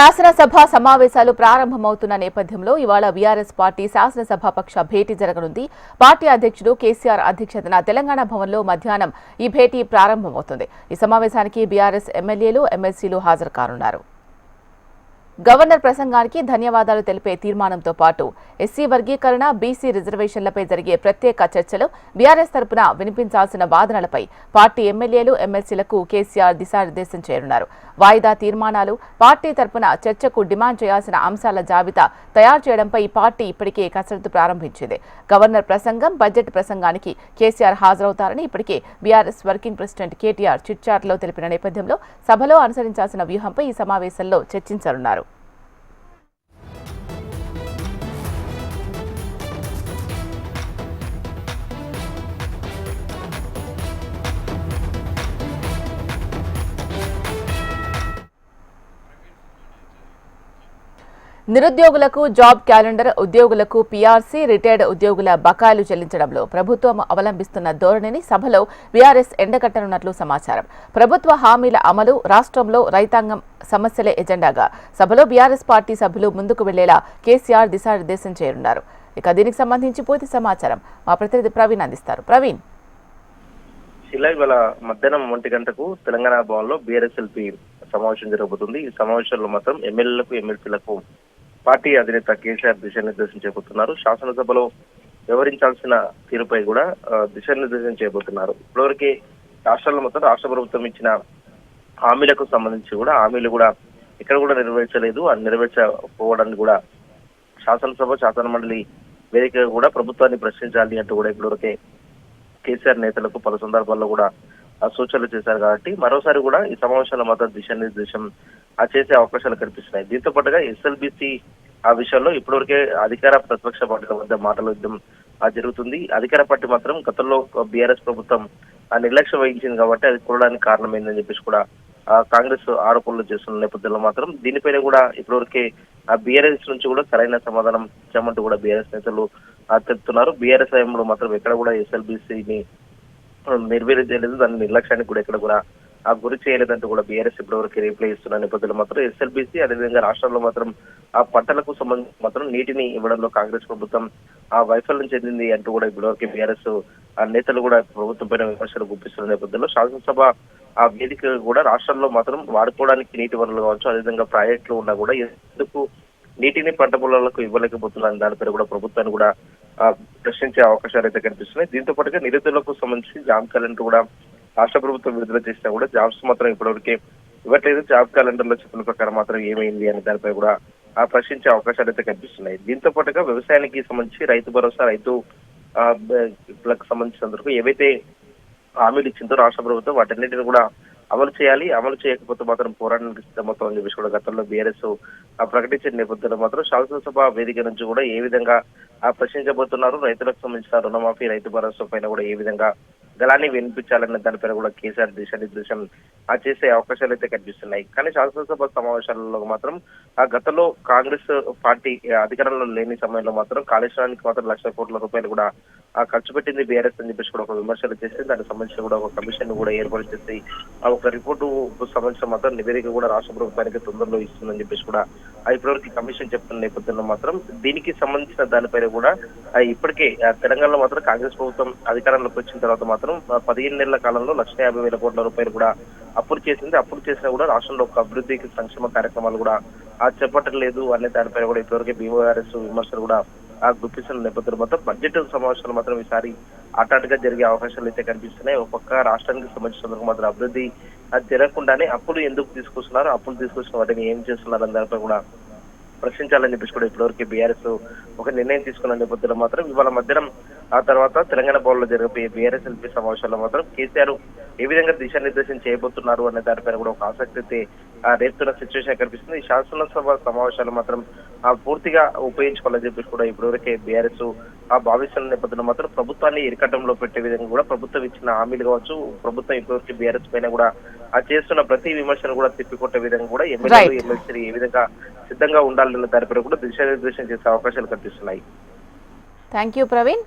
శాసనసభ సమావేశాలు ప్రారంభమవుతున్న నేపథ్యంలో ఇవాళ బీఆర్ఎస్ పార్టీ శాసనసభాపక్ష భేటీ జరగనుంది. పార్టీ అధ్యక్షుడు కేసీఆర్ అధ్యక్షతన తెలంగాణ భవన్లో మధ్యాహ్నం ఈ భేటీ ప్రారంభమవుతుంది. ఈ సమావేశానికి బీఆర్ఎస్ ఎమ్మెల్యేలు, ఎమ్మెల్సీలు హాజరు కానున్నారు. గవర్నర్ ప్రసంగానికి ధన్యవాదాలు తెలిపే తీర్మానంతో పాటు ఎస్సీ వర్గీకరణ, బీసీ రిజర్వేషన్లపై జరిగే ప్రత్యేక చర్చలు, బీఆర్ఎస్ తరపున వినిపించాల్సిన వాదనలపై పార్టీ ఎమ్మెల్యేలు, ఎమ్మెల్సీలకు కేసీఆర్ దిశానిర్దేశం చేయనున్నారు. వాయిదా తీర్మానాలు, పార్టీ తరపున చర్చకు డిమాండ్ చేయాల్సిన అంశాల జాబితా తయారు చేయడంపై పార్టీ ఇప్పటికే కసరత్తు ప్రారంభించింది. గవర్నర్ ప్రసంగం, బడ్జెట్ ప్రసంగానికి కేసీఆర్ హాజరవుతారని ఇప్పటికే బీఆర్ఎస్ వర్కింగ్ ప్రెసిడెంట్ కేటీఆర్ చిట్చాట్లో తెలిపిన నేపథ్యంలో సభలో అనుసరించాల్సిన వ్యూహంపై ఈ సమావేశంలో చర్చించనున్నారు. నిరుద్యోగులకు జాబ్ క్యాలెండర్, ఉద్యోగులకు పీఆర్సీ, రిటైర్డ్ ఉద్యోగుల బకాయిలు చెల్లించడంలో ప్రభుత్వం అవలంబిస్తున్న ధోరణిని సభలో బీఆర్ఎస్ ఎండగట్టనున్నట్లు సమాచారం. ప్రభుత్వ హామీల అమలు, రాష్ట్రంలో రైతాంగం సమస్యలే ఎజెండాగా సభలో బీఆర్ఎస్ పార్టీ సభ్యులు ముందుకు వెళ్లేలా కేసీఆర్ దిశానిర్దేశం చేయనున్నారు. ఇక దీనికి సంబంధించి పూర్తి సమాచారం మా ప్రతినిధి ప్రవీణ్ అందిస్తారు. ప్రవీణ్, ఇవాళ మధ్యాహ్నం 1 గంటకు తెలంగాణ భవన్లో బీఆర్ఎస్ఎల్పీ సమావేశం జరగబోతుంది. ఈ సమావేశంలో మాత్రం ఎమ్మెల్యేలకు, ఎమ్మెల్సీలకు పార్టీ అధినేత కేసీఆర్ దిశానిర్దేశం చేయబోతున్నారు. శాసనసభలో వ్యవహరించాల్సిన తీరుపై కూడా దిశానిర్దేశం చేయబోతున్నారు. ఇప్పటివరకే రాష్ట్రాల్లో మొత్తం రాష్ట్ర ప్రభుత్వం ఇచ్చిన హామీలకు సంబంధించి కూడా హామీలు కూడా ఎక్కడ కూడా నెరవేర్చలేదు. ఆ నెరవేర్చకపోవడానికి కూడా శాసనసభ, శాసన మండలి వేదికగా కూడా ప్రభుత్వాన్ని ప్రశ్నించాలి అంటూ కూడా ఇప్పటివరకే కేసీఆర్ నేతలకు పలు సందర్భాల్లో కూడా సూచనలు చేశారు. కాబట్టి మరోసారి కూడా ఈ సమావేశాల మాత్రం దిశానిర్దేశం చేసే అవకాశాలు కనిపిస్తున్నాయి. దీంతో పాటుగా ఎస్ఎల్బిసి ఆ విషయంలో ఇప్పటివరకే అధికార ప్రతిపక్ష పార్టీల మధ్య మాటల యుద్ధం జరుగుతుంది. అధికార పార్టీ మాత్రం గతంలో బీఆర్ఎస్ ప్రభుత్వం నిర్లక్ష్యం వహించింది కాబట్టి అది కూడడానికి కారణమైందని చెప్పేసి కూడా కాంగ్రెస్ ఆరోపణలు చేస్తున్న నేపథ్యంలో మాత్రం దీనిపైన కూడా ఇప్పటివరకే బీఆర్ఎస్ నుంచి కూడా సరైన సమాధానం ఇచ్చామంటూ కూడా బీఆర్ఎస్ నేతలు తెలుపుతున్నారు. బీఆర్ఎస్ హయాంలో మాత్రం ఎక్కడ కూడా ఎస్ఎల్బిసిని నెరవేర్చలేదు, దాని నిర్లక్ష్యానికి కూడా ఎక్కడ కూడా గురి చేయలేదంటూ కూడా బీఆర్ఎస్ ఇప్పటివరకు రిప్లై ఇస్తున్న నేపథ్యంలో మాత్రం ఎస్ఎల్బిసి అదేవిధంగా రాష్ట్రంలో మాత్రం పంటలకు సంబంధించి మాత్రం నీటిని ఇవ్వడంలో కాంగ్రెస్ ప్రభుత్వం వైఫల్యం చెందింది అంటూ కూడా ఇప్పటివరకు బీఆర్ఎస్ నేతలు కూడా ప్రభుత్వం పైన విమర్శలు గుప్పిస్తున్న నేపథ్యంలో శాసనసభ వేదిక కూడా రాష్ట్రంలో మాత్రం వాడుకోవడానికి నీటి వనరులు కావచ్చు, అదేవిధంగా ప్రాజెక్టులు ఉన్నా కూడా ఎందుకు నీటిని పంట పొలాలకు ఇవ్వలేకపోతున్నారు దానిపై కూడా ప్రభుత్వాన్ని కూడా ప్రశ్నించే అవకాశాలు అయితే కనిపిస్తున్నాయి. దీంతో పాటుగా నిరుద్యోగులకు సంబంధించి జాబ్ క్యాలెండర్ కూడా రాష్ట్ర ప్రభుత్వం విడుదల చేసినా కూడా జాబ్స్ మాత్రం ఇప్పటివరకే ఇవ్వట్లేదు. జాబ్ క్యాలెండర్ లో చెప్పిన ప్రకారం మాత్రం ఏమైంది అనే దానిపై కూడా ప్రశ్నించే అవకాశాలు అయితే కనిపిస్తున్నాయి. దీంతో పాటుగా వ్యవసాయానికి సంబంధించి రైతు భరోసా, రైతులకు సంబంధించినందుకు ఏవైతే హామీలు ఇచ్చిందో రాష్ట్ర ప్రభుత్వం వాటన్నిటిని కూడా అమలు చేయాలి. అమలు చేయకపోతే మాత్రం పోరాటానికి సిద్ధమవుతామని చెప్పేసి కూడా గతంలో బీఆర్ఎస్ ప్రకటించిన నేపథ్యంలో మాత్రం శాసనసభ వేదిక నుంచి కూడా ఏ విధంగా ప్రశ్నించబోతున్నారు, రైతులకు సంబంధించిన రుణమాఫీ, రైతు భరోసా పైన కూడా ఏ విధంగా గలాన్ని వినిపించాలన్న దానిపైన కూడా కేసీఆర్ దిశానిర్దేశం చేసే అవకాశాలు అయితే కనిపిస్తున్నాయి. కానీ శాసనసభ సమావేశాలలో మాత్రం గతంలో కాంగ్రెస్ పార్టీ అధికారంలో లేని సమయంలో మాత్రం కాళేశ్వరానికి మాత్రం 1,00,000 కోట్ల రూపాయలు కూడా ఖర్చు పెట్టింది బీఆర్ఎస్ అని చెప్పేసి కూడా ఒక విమర్శలు చేసి దానికి సంబంధించి కూడా ఒక కమిషన్ కూడా ఏర్పాటు చేసి ఒక రిపోర్టు సంబంధించిన మాత్రం నివేదిక కూడా రాష్ట్ర ప్రభుత్వానికి తొందరలో ఇస్తుందని చెప్పేసి కూడా ఇప్పటివరకు కమిషన్ చెప్తున్న నేపథ్యంలో మాత్రం దీనికి సంబంధించిన దానిపైన కూడా ఇప్పటికే తెలంగాణలో మాత్రం కాంగ్రెస్ ప్రభుత్వం అధికారంలోకి వచ్చిన తర్వాత మాత్రం 15 నెలల కాలంలో 1,50,000 కోట్ల రూపాయలు కూడా అప్పులు చేసింది. అప్పులు చేసినా కూడా రాష్ట్రంలో ఒక అభివృద్ధికి సంక్షేమ కార్యక్రమాలు కూడా చేపట్టలేదు అనే దానిపైన కూడా ఇప్పటివరకు బీఆర్ఎస్ విమర్శలు కూడా గుర్తిస్తున్న నేపథ్యంలో మాత్రం బడ్జెట్ సమావేశాలు మాత్రం ఈసారి అటాటుగా జరిగే అవకాశాలు అయితే కనిపిస్తున్నాయి. ఒక పక్క రాష్ట్రానికి సంబంధించినందుకు మాత్రం అభివృద్ధి జరగకుండానే అప్పులు ఎందుకు తీసుకొస్తున్నారు, అప్పులు తీసుకొచ్చిన వాటిని ఏం చేస్తున్నారు అనే దానిపై కూడా ప్రశ్నించాలని చెప్పేసి కూడా ఇప్పటివరకు బీఆర్ఎస్ ఒక నిర్ణయం తీసుకున్న నేపథ్యంలో మాత్రం ఇవాళ మధ్యాహ్నం ఆ తర్వాత తెలంగాణ భవన్లో జరిగే బీఆర్ఎస్ ఎల్పీ సమావేశాల్లో మాత్రం కేసీఆర్ ఏ విధంగా దిశానిర్దేశం చేయబోతున్నారు అనే దానిపైన కూడా ఒక ఆసక్తి అయితే రేపుతున్న సిచ్యువేషన్ కనిపిస్తుంది. ఈ శాసనసభ సమావేశాలు మాత్రం పూర్తిగా ఉపయోగించుకోవాలని చెప్పేసి కూడా ఇప్పటివరకే బీఆర్ఎస్ భావిస్తున్న నేపథ్యంలో మాత్రం ప్రభుత్వాన్ని ఇరకటంలో పెట్టే విధంగా కూడా ప్రభుత్వం ఇచ్చిన హామీలు కావచ్చు, ప్రభుత్వం ఇప్పటివరకు బీఆర్ఎస్ పైన కూడా చేస్తున్న ప్రతి విమర్శను కూడా తిప్పికొట్టే విధంగా కూడా ఎమ్మెల్యేలు, ఎమ్మెల్సీ ఏ విధంగా సిద్ధంగా ఉండాలన్న దానిపై కూడా దిశానిర్దేశం చేసే అవకాశాలు కనిపిస్తున్నాయి. Thank you Praveen.